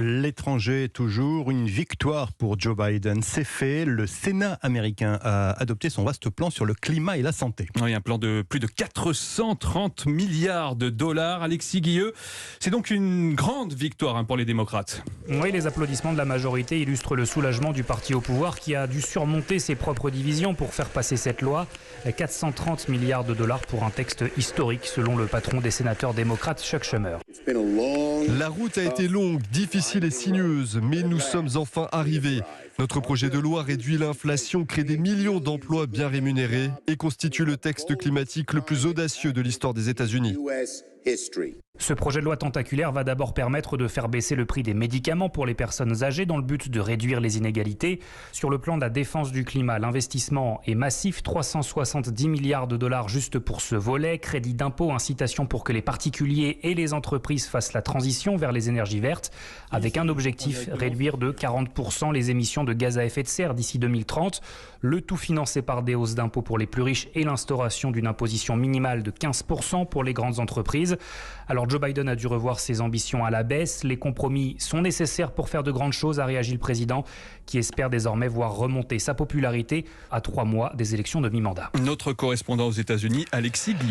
L'étranger, toujours une victoire pour Joe Biden. C'est fait, le Sénat américain a adopté son vaste plan sur le climat et la santé. Oui, un plan de plus de 430 milliards de dollars. Alexis Guilleux, c'est donc une grande victoire pour les démocrates. Oui, les applaudissements de la majorité illustrent le soulagement du parti au pouvoir qui a dû surmonter ses propres divisions pour faire passer cette loi. 430 milliards de dollars pour un texte historique, selon le patron des sénateurs démocrates, Chuck Schumer. La route a été longue, difficile et sinueuse, mais nous sommes enfin arrivés. Notre projet de loi réduit l'inflation, crée des millions d'emplois bien rémunérés et constitue le texte climatique le plus audacieux de l'histoire des États-Unis. Ce projet de loi tentaculaire va d'abord permettre de faire baisser le prix des médicaments pour les personnes âgées dans le but de réduire les inégalités. Sur le plan de la défense du climat, l'investissement est massif, 370 milliards de dollars juste pour ce volet. Crédit d'impôt, incitation pour que les particuliers et les entreprises fassent la transition vers les énergies vertes, avec un objectif, réduire de 40% les émissions de gaz à effet de serre d'ici 2030. Le tout financé par des hausses d'impôts pour les plus riches et l'instauration d'une imposition minimale de 15% pour les grandes entreprises. Alors Joe Biden a dû revoir ses ambitions à la baisse. Les compromis sont nécessaires pour faire de grandes choses, a réagi le président, qui espère désormais voir remonter sa popularité à 3 mois des élections de mi-mandat. Notre correspondant aux États-Unis, Alexis Guilleux.